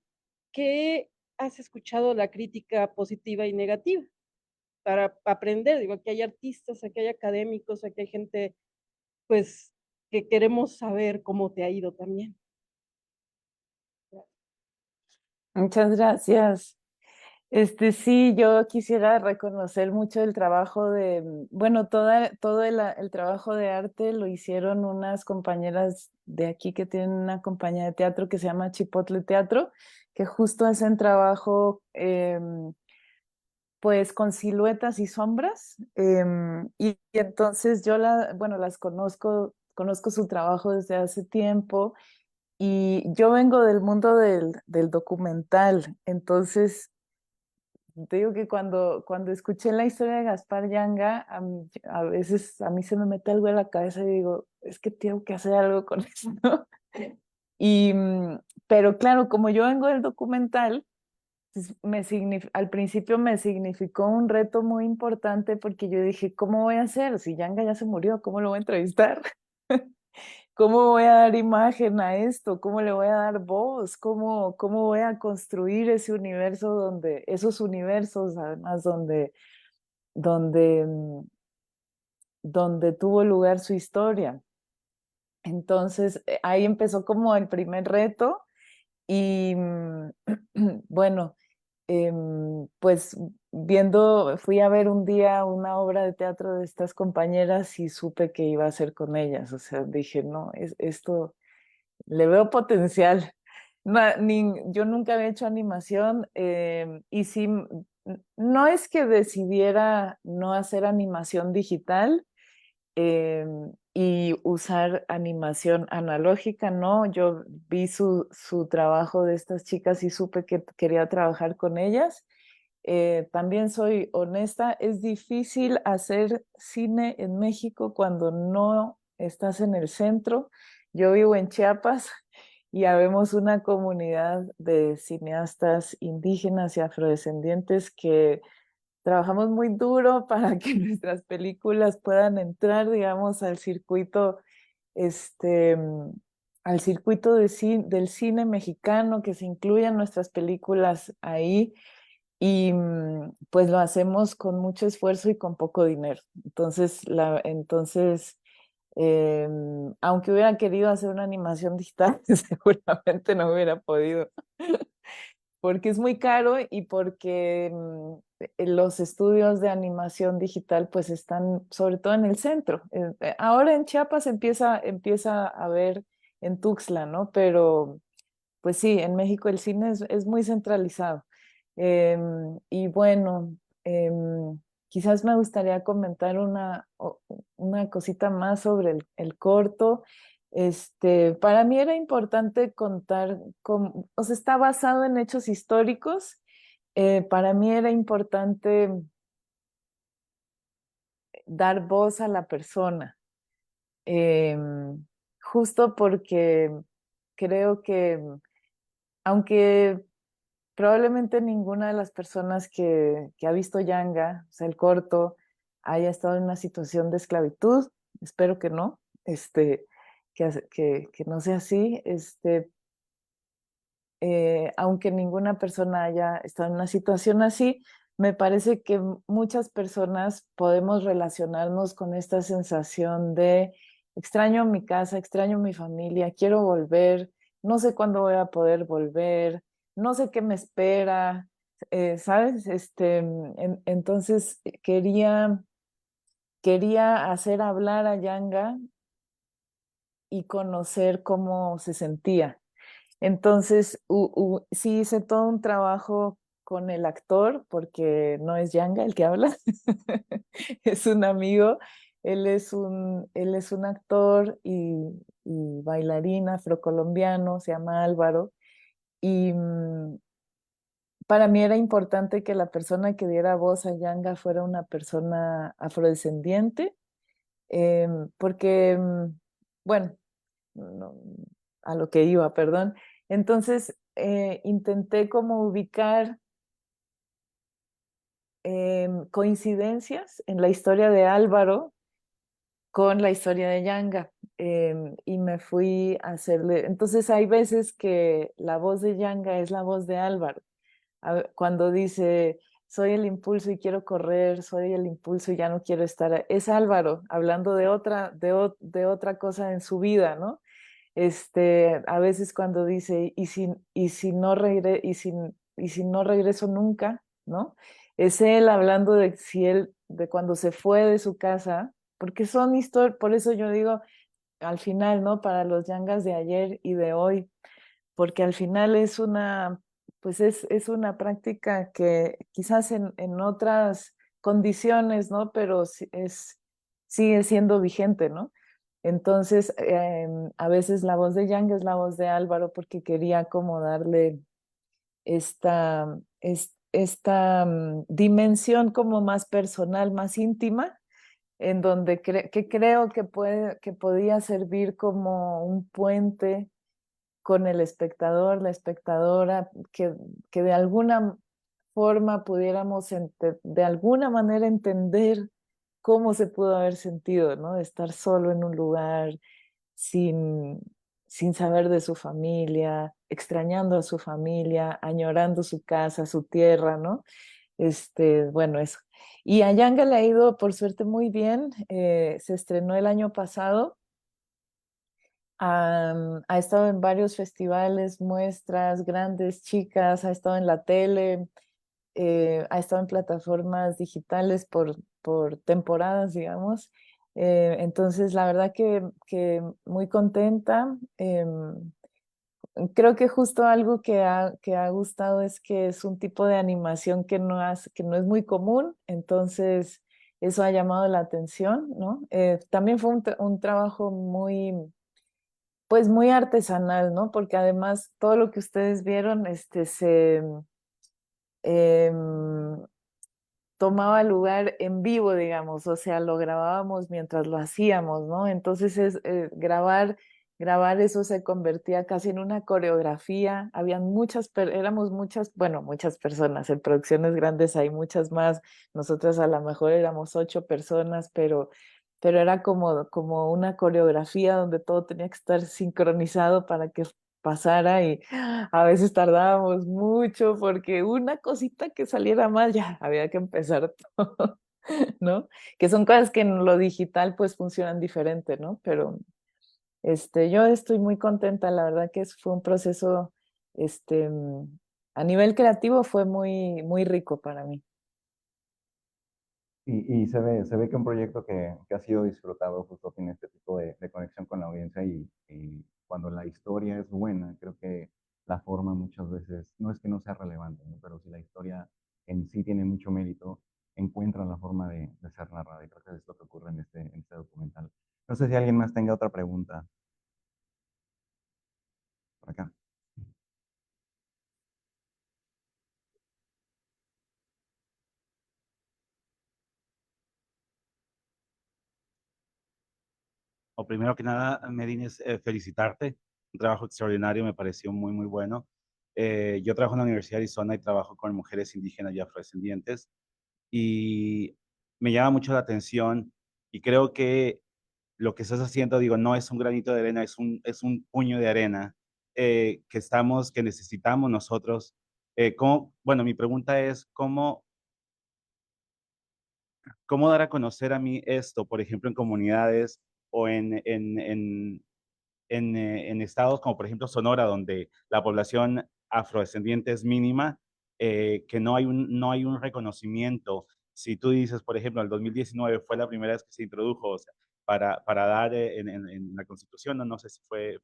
¿qué has escuchado la crítica positiva y negativa? Para aprender, digo, aquí hay artistas, aquí hay académicos, aquí hay gente, pues, que queremos saber cómo te ha ido también. Muchas gracias. Sí, yo quisiera reconocer mucho el trabajo bueno, todo el trabajo de arte lo hicieron unas compañeras de aquí que tienen una compañía de teatro que se llama Chipotle Teatro, que justo hacen trabajo pues con siluetas y sombras. Y entonces bueno, las conozco su trabajo desde hace tiempo y yo vengo del mundo del documental, entonces te digo que cuando escuché la historia de Gaspar Yanga, a veces a mí se me mete algo en la cabeza y digo, es que tengo que hacer algo con esto. Y, pero claro, como yo vengo del documental, pues al principio me significó un reto muy importante porque yo dije, ¿cómo voy a hacer? Si Yanga ya se murió, ¿cómo lo voy a entrevistar? ¿Cómo voy a dar imagen a esto? ¿Cómo le voy a dar voz? ¿Cómo voy a construir ese universo esos universos además donde, donde tuvo lugar su historia? Entonces, ahí empezó como el primer reto y bueno, pues fui a ver un día una obra de teatro de estas compañeras y supe que iba a hacer con ellas. O sea, dije, no, esto le veo potencial. Yo nunca había hecho animación y sí, no es que decidiera no hacer animación digital y usar animación analógica, no, yo vi su trabajo de estas chicas y supe que quería trabajar con ellas. También soy honesta, es difícil hacer cine en México cuando no estás en el centro. Yo vivo en Chiapas y habemos una comunidad de cineastas indígenas y afrodescendientes que trabajamos muy duro para que nuestras películas puedan entrar, digamos, este, mm, al circuito del cine mexicano, que se incluyan nuestras películas ahí y pues lo hacemos con mucho esfuerzo y con poco dinero. Entonces, aunque hubiera querido hacer una animación digital, seguramente no hubiera podido, porque es muy caro y porque los estudios de animación digital pues están sobre todo en el centro. Ahora en Chiapas empieza a haber en Tuxtla, ¿no? Pero pues sí, en México el cine es muy centralizado. Y bueno, quizás me gustaría comentar una cosita más sobre el corto. Para mí era importante contar, o sea, está basado en hechos históricos. Para mí era importante dar voz a la persona, justo porque creo que aunque probablemente ninguna de las personas que ha visto Yanga, o sea, el corto, haya estado en una situación de esclavitud. Espero que no, que no sea así. Aunque ninguna persona haya estado en una situación así, me parece que muchas personas podemos relacionarnos con esta sensación de extraño mi casa, extraño mi familia, quiero volver, no sé cuándo voy a poder volver, no sé qué me espera, ¿sabes? Entonces quería hacer hablar a Yanga y conocer cómo se sentía. Entonces, sí hice todo un trabajo con el actor, porque no es Yanga el que habla, es un amigo, él es un actor y bailarín afrocolombiano, se llama Álvaro, y para mí era importante que la persona que diera voz a Yanga fuera una persona afrodescendiente, porque, bueno, no, a lo que iba, perdón. Entonces, intenté como ubicar coincidencias en la historia de Álvaro con la historia de Yanga, y me fui a hacerle. Entonces, hay veces que la voz de Yanga es la voz de Álvaro. Cuando dice, soy el impulso y quiero correr, soy el impulso y ya no quiero estar, es Álvaro hablando de otra cosa en su vida, ¿no? A veces cuando dice, y si no regreso nunca, ¿no? Es él hablando de cuando se fue de su casa, porque son historias, por eso yo digo, al final, ¿no? Para los yangas de ayer y de hoy, porque al final pues es una práctica que quizás en otras condiciones, ¿no? Pero sigue siendo vigente, ¿no? Entonces, a veces la voz de Yang es la voz de Álvaro porque quería como darle esta dimensión como más personal, más íntima, en donde que creo que podía servir como un puente con el espectador, la espectadora, que de alguna forma pudiéramos de alguna manera entender cómo se pudo haber sentido, ¿no? De estar solo en un lugar sin, sin saber de su familia, extrañando a su familia, añorando su casa, su tierra, ¿no? Bueno, eso. Y a Yanga le ha ido, por suerte, muy bien. Se estrenó el año pasado. Ha estado en varios festivales, muestras grandes, chicas, ha estado en la tele, ha estado en plataformas digitales por temporadas, digamos. Entonces, la verdad que muy contenta. Creo que justo algo que ha gustado es que es un tipo de animación que no es muy común, entonces eso ha llamado la atención, ¿no? También fue un trabajo pues muy artesanal, ¿no? Porque además todo lo que ustedes vieron, em, tomaba lugar en vivo, digamos, o sea, lo grabábamos mientras lo hacíamos, ¿no? Entonces es grabar grabar eso se convertía casi en una coreografía. Habían éramos muchas, bueno, muchas personas. En producciones grandes hay muchas más. Nosotras a lo mejor éramos 8 personas, pero era como una coreografía donde todo tenía que estar sincronizado para que pasara y a veces tardábamos mucho porque una cosita que saliera mal ya había que empezar todo, ¿no? Que son cosas que en lo digital pues funcionan diferente, ¿no? Pero yo estoy muy contenta, la verdad que fue un proceso, a nivel creativo fue muy, muy rico para mí. Y se ve que un proyecto que ha sido disfrutado justo tiene este tipo de conexión con la audiencia y cuando la historia es buena, creo que la forma muchas veces, no es que no sea relevante, ¿no? Pero si la historia en sí tiene mucho mérito, encuentran la forma de ser narrada y creo que es lo que ocurre en este documental. No sé si alguien más tenga otra pregunta por acá. O primero que nada, Medines, felicitarte. Un trabajo extraordinario, me pareció muy, muy bueno. Yo trabajo en la Universidad de Arizona y trabajo con mujeres indígenas y afrodescendientes y me llama mucho la atención y creo que lo que estás haciendo, digo, no es un granito de arena, es un puño de arena que necesitamos nosotros. Bueno, mi pregunta es, ¿cómo dar a conocer a mí esto, por ejemplo, en comunidades o en estados como por ejemplo Sonora, donde la población afrodescendiente es mínima, que no hay un reconocimiento? Si tú dices, por ejemplo, el 2019 fue la primera vez que se introdujo, o sea, para dar en la Constitución, no sé si fue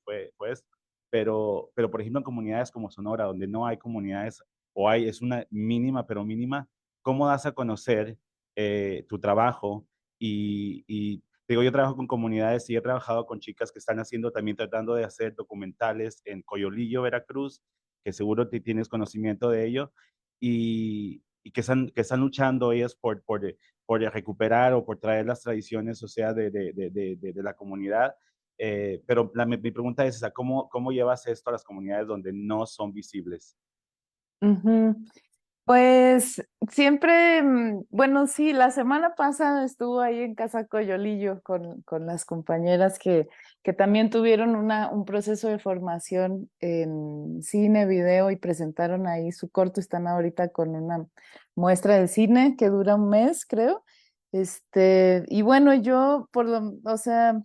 esto, pero por ejemplo en comunidades como Sonora, donde no hay comunidades o es una mínima, pero mínima, ¿cómo das a conocer tu trabajo? Y digo, yo trabajo con comunidades y he trabajado con chicas que están haciendo también, tratando de hacer documentales en Coyolillo, Veracruz, que seguro tienes conocimiento de ello, y que están luchando ellas por recuperar o por traer las tradiciones, o sea, de la comunidad. Pero mi pregunta es esa, ¿cómo llevas esto a las comunidades donde no son visibles? Ujú. Pues siempre, bueno, sí, la semana pasada estuvo ahí en Casa Coyolillo con las compañeras que también tuvieron un proceso de formación en cine, video y presentaron ahí su corto. Están ahorita con una muestra de cine que dura un mes, creo. Y bueno, yo o sea,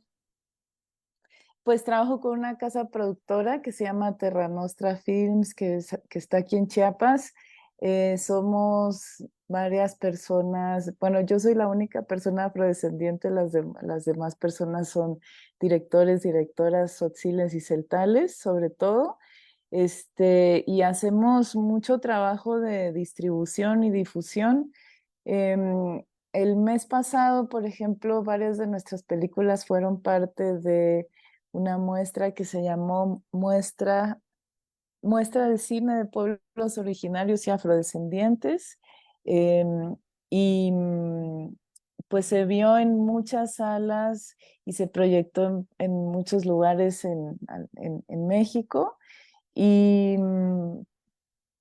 pues trabajo con una casa productora que se llama Terra Nostra Films, que está aquí en Chiapas. Somos varias personas, bueno, yo soy la única persona afrodescendiente, las demás personas son directores, directoras tzotziles y celtales, sobre todo. Y hacemos mucho trabajo de distribución y difusión. Em, el mes pasado, por ejemplo, varias de nuestras películas fueron parte de una muestra que se llamó Muestra de Cine de Pueblos Originarios y Afrodescendientes. em, y pues se vio en muchas salas y se proyectó en muchos lugares en México. Y,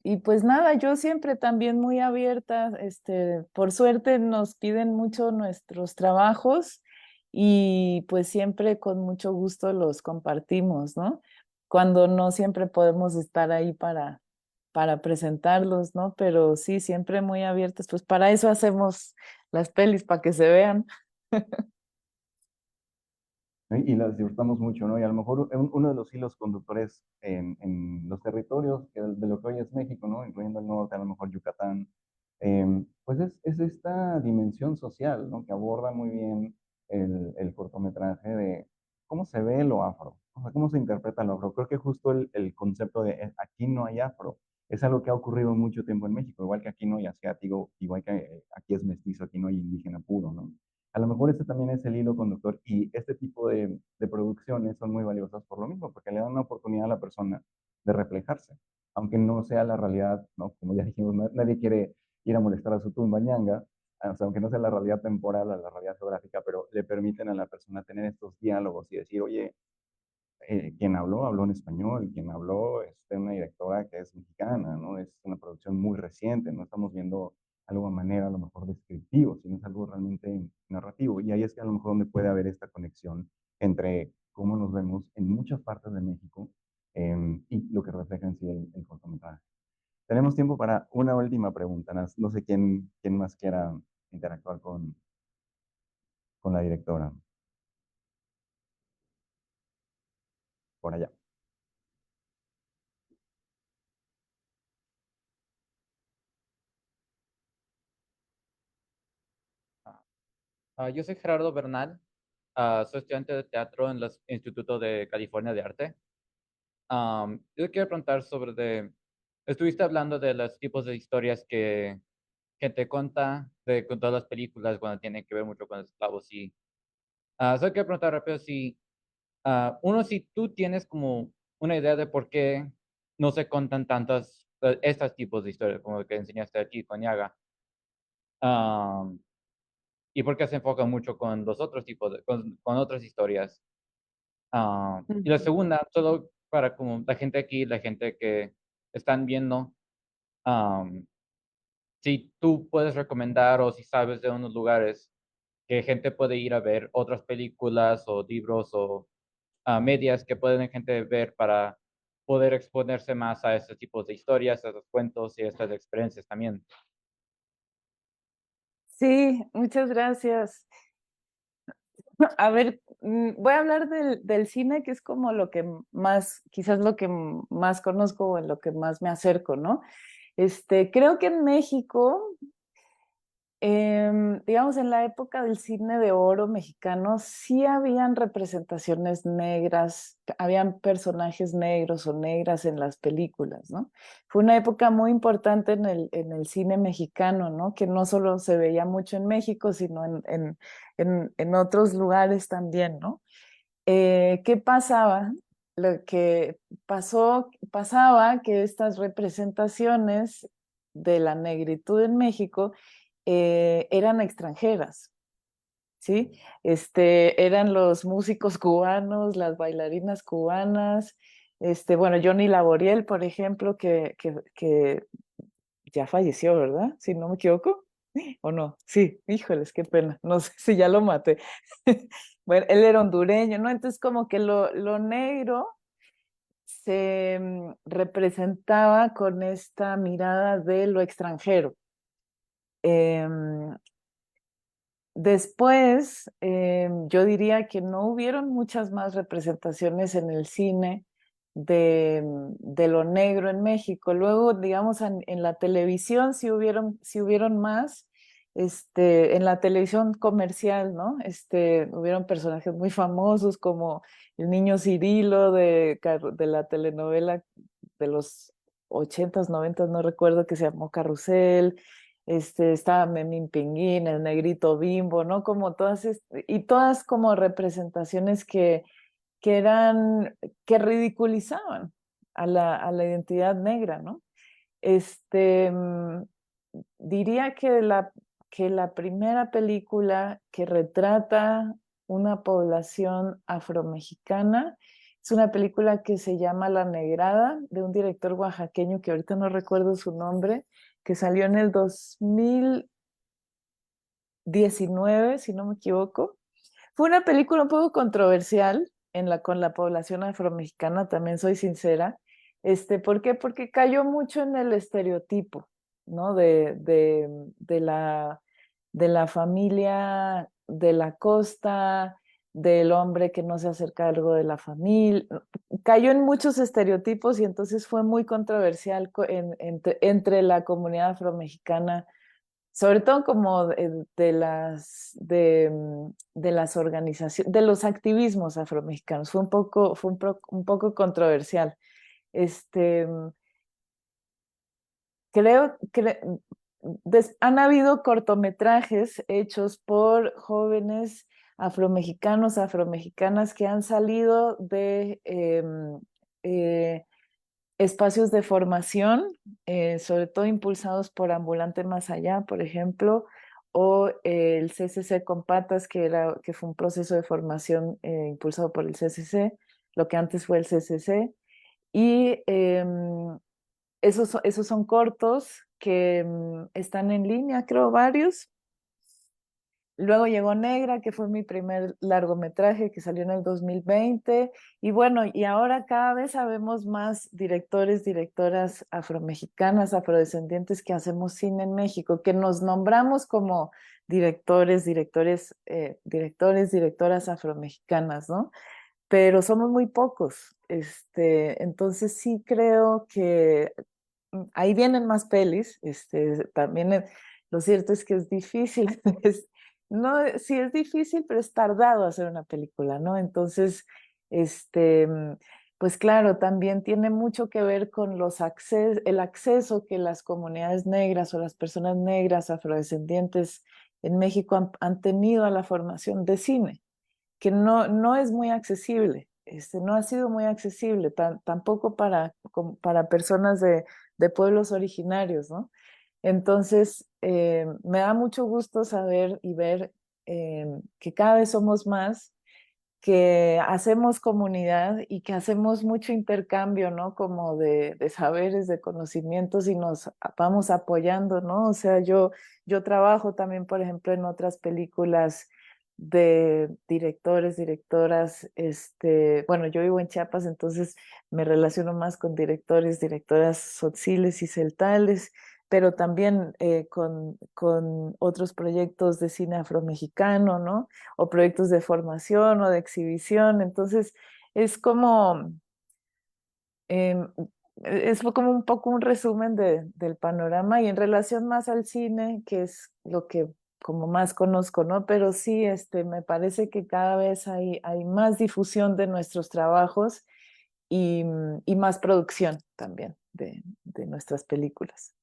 y pues nada, yo siempre también muy abierta, por suerte nos piden mucho nuestros trabajos y pues siempre con mucho gusto los compartimos, ¿no? Cuando no siempre podemos estar ahí para presentarlos, ¿no? Pero sí, siempre muy abiertas, pues para eso hacemos las pelis, para que se vean. ¿Sí? Y las disfrutamos mucho, ¿no? Y a lo mejor uno de los hilos conductores en los territorios de lo que hoy es México, ¿no? Incluyendo el norte, a lo mejor Yucatán, pues es esta dimensión social, ¿no? Que aborda muy bien el cortometraje de cómo se ve lo afro, o sea, cómo se interpreta lo afro. Creo que justo el concepto de aquí no hay afro es algo que ha ocurrido mucho tiempo en México, igual que aquí no hay asiático, igual que aquí es mestizo, aquí no hay indígena puro, ¿no? A lo mejor este también es el hilo conductor y este tipo de producciones son muy valiosas por lo mismo, porque le dan una oportunidad a la persona de reflejarse, aunque no sea la realidad, ¿no? Como ya dijimos, nadie quiere ir a molestar a su tumba ñanga, o sea, aunque no sea la realidad temporal, la realidad geográfica, pero le permiten a la persona tener estos diálogos y decir, oye, quien habló en español, quien habló es una directora que es mexicana, ¿no? Es una producción muy reciente, no estamos viendo algo a manera a lo mejor descriptivo, sino es algo realmente narrativo. Y ahí es que a lo mejor donde puede haber esta conexión entre cómo nos vemos en muchas partes de México y lo que refleja en sí el cortometraje. Tenemos tiempo para una última pregunta. No sé quién más quiera interactuar con la directora. Por allá. Yo soy Gerardo Bernal, soy estudiante de teatro en el Instituto de California de Arte. Yo quiero preguntar estuviste hablando de los tipos de historias que te cuenta con todas las películas cuando tienen que ver mucho con los esclavos. Y solo quiero preguntar rápido si tú tienes como una idea de por qué no se cuentan estos tipos de historias, como el que enseñaste aquí con Yaga. Y por qué se enfoca mucho con los otros con otras historias. Y la Ujú. segunda, solo para como la gente aquí, la gente que están viendo, am, si tú puedes recomendar o si sabes de unos lugares que gente puede ir a ver otras películas o libros o medias que pueden gente ver para poder exponerse más a estos tipos de historias, a estos cuentos y a estas experiencias también. Sí, muchas gracias. A ver, voy a hablar del cine, que es como lo que más, quizás lo que más conozco o en lo que más me acerco, ¿no? Creo que en México, digamos, en la época del cine de oro mexicano, sí habían representaciones negras, habían personajes negros o negras en las películas, ¿no? Fue una época muy importante en el cine mexicano, ¿no? Que no solo se veía mucho en México, sino en otros lugares también, ¿no? ¿Qué pasaba? Lo que pasaba que estas representaciones de la negritud en México eran extranjeras, ¿sí? Eran los músicos cubanos, las bailarinas cubanas, bueno, Johnny Laboriel, por ejemplo, que ya falleció, ¿verdad? Si no me equivoco. ¿O no? Sí, híjoles, qué pena. No sé si ya lo maté. Bueno, él era hondureño, ¿no? Entonces, como que lo negro se representaba con esta mirada de lo extranjero. Em, Después, yo diría que no hubieron muchas más representaciones en el cine de lo negro en México. Luego, digamos, en la televisión sí hubieron más, en la televisión comercial, ¿no? Hubieron personajes muy famosos como el niño Cirilo de la telenovela de los 80s, 90s, no recuerdo, que se llamó Carrusel. Estaba Memín Pinguín, el negrito Bimbo, ¿no? Como y todas como representaciones que ridiculizaban a la identidad negra, ¿no? Este, mm, Diría que la primera película que retrata una población afromexicana es una película que se llama La Negrada, de un director oaxaqueño que ahorita no recuerdo su nombre, que salió en el 2019, si no me equivoco. Fue una película un poco controversial con la población afromexicana, también soy sincera. ¿Por qué? Porque cayó mucho en el estereotipo, ¿no? De la familia de la costa, del hombre que no se hace cargo de la familia. Cayó en muchos estereotipos y entonces fue muy controversial entre la comunidad afromexicana, sobre todo como de las organizaciones, de los activismos afromexicanos. Un poco controversial. Este, creo que han habido cortometrajes hechos por jóvenes afromexicanos, afromexicanas que han salido de espacios de formación, sobre todo impulsados por Ambulante Más Allá, por ejemplo, o el CCC con Patas, que fue un proceso de formación impulsado por el CCC. lo que antes fue el CCC. Y esos son cortos que están en línea, creo, varios. Luego llegó Negra, que fue mi primer largometraje que salió en el 2020. Y bueno, y ahora cada vez sabemos más directores, directoras afromexicanas, afrodescendientes que hacemos cine en México, que nos nombramos como directoras afromexicanas, ¿no? Pero somos muy pocos. Entonces sí creo que ahí vienen más pelis. También lo cierto es que es difícil. No, sí es difícil, pero es tardado hacer una película, ¿no? Entonces, pues claro, también tiene mucho que ver con el acceso que las comunidades negras o las personas negras afrodescendientes en México han tenido a la formación de cine, que no es muy accesible. No ha sido muy accesible, tampoco para personas de pueblos originarios, ¿no? Entonces, me da mucho gusto saber y ver que cada vez somos más, que hacemos comunidad y que hacemos mucho intercambio, ¿no? Como de saberes, de conocimientos y nos vamos apoyando, ¿no? O sea, yo trabajo también, por ejemplo, en otras películas de directores, directoras, bueno, yo vivo en Chiapas, entonces me relaciono más con directores, directoras tzotziles y celtales, pero también con otros proyectos de cine afromexicano, ¿no? O proyectos de formación o de exhibición. Entonces, es como, em, es como un poco un resumen del panorama y en relación más al cine, que es lo que como más conozco, ¿no? Pero sí, me parece que cada vez hay más difusión de nuestros trabajos y más producción también de nuestras películas.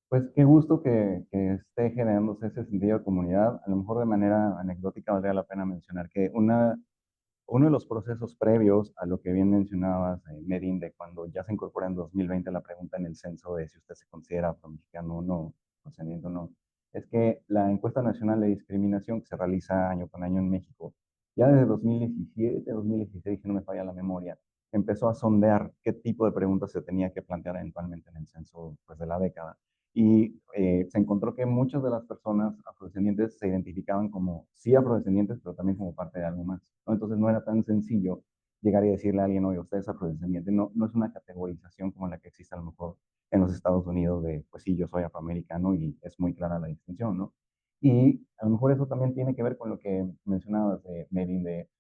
Pues qué gusto que esté generándose ese sentido de comunidad. A lo mejor de manera anecdótica valdría la pena mencionar que uno de los procesos previos a lo que bien mencionabas, Medin, de cuando ya se incorpora en 2020 la pregunta en el censo de si usted se considera afromexicano o no, procediente o no, es que la encuesta nacional de discriminación que se realiza año con año en México, ya desde 2017, 2016, si no me falla la memoria, empezó a sondear qué tipo de preguntas se tenía que plantear eventualmente en el censo pues, de la década. Y se encontró que muchas de las personas afrodescendientes se identificaban como sí afrodescendientes, pero también como parte de algo más, ¿no? Entonces no era tan sencillo llegar y decirle a alguien, oye, usted es afrodescendiente. No es una categorización como la que existe a lo mejor en los Estados Unidos de, pues sí, yo soy afroamericano y es muy clara la distinción, ¿no? Y a lo mejor eso también tiene que ver con lo que mencionabas, Melin, de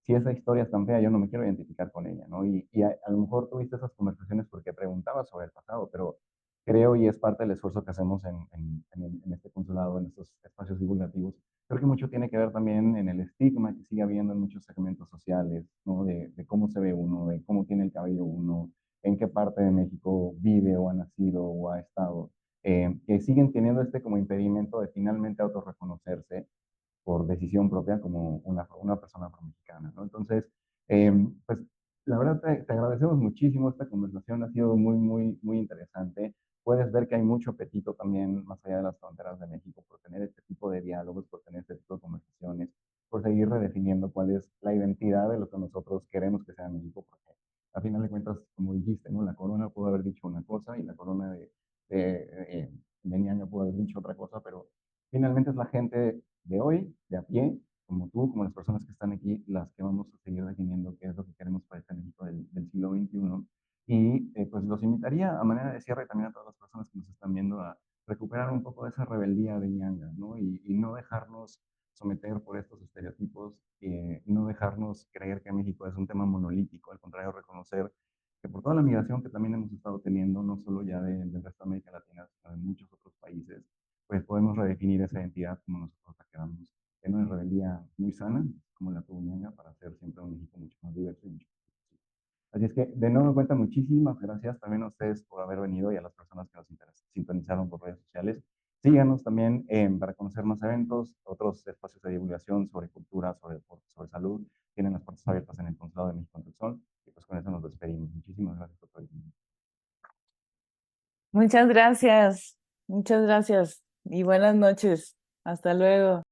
si esa historia es tan fea, yo no me quiero identificar con ella, ¿no? Y a lo mejor tuviste esas conversaciones porque preguntabas sobre el pasado, pero creo, y es parte del esfuerzo que hacemos en este consulado, en estos espacios divulgativos, creo que mucho tiene que ver también en el estigma que sigue habiendo en muchos segmentos sociales, ¿no? De cómo se ve uno, de cómo tiene el cabello uno, en qué parte de México vive o ha nacido o ha estado, que siguen teniendo como impedimento de finalmente autorreconocerse por decisión propia como una persona afromexicana, ¿no? Entonces, pues la verdad te agradecemos muchísimo esta conversación, ha sido muy, muy, muy interesante. Puedes ver que hay mucho apetito también más allá de las fronteras de México por tener este tipo de diálogos, por tener este tipo de conversaciones, por seguir redefiniendo cuál es la identidad de lo que nosotros queremos que sea México, porque a final de cuentas, como dijiste, ¿no? La corona pudo haber dicho una cosa y la corona de Nianga pudo haber dicho otra cosa, pero finalmente es la gente de hoy, de a pie, como tú, como las personas que están aquí, las que vamos a seguir definiendo qué es lo que queremos para este México del siglo XXI. Y pues los invitaría a manera de cierre también a todas las personas que nos están viendo a recuperar un poco de esa rebeldía de Ñanga, ¿no? Y no dejarnos someter por estos estereotipos, no dejarnos creer que México es un tema monolítico, al contrario, reconocer que por toda la migración que también hemos estado teniendo, no solo ya del resto de América Latina, sino de muchos otros países, pues podemos redefinir esa identidad como nosotros la queramos, en una rebeldía muy sana, como la tuvo Ñanga, para hacer siempre un México mucho más diverso y mucho más inclusivo. Así es que, de nuevo cuenta, muchísimas gracias también a ustedes por haber venido y a las personas que nos sintonizaron por redes sociales. Síganos también para conocer más eventos, otros espacios de divulgación sobre cultura, sobre deporte, sobre salud. Tienen las puertas abiertas en el Consulado de México en Tucson. Y pues con eso nos despedimos. Muchísimas gracias por todo el tiempo. Muchas gracias y buenas noches. Hasta luego.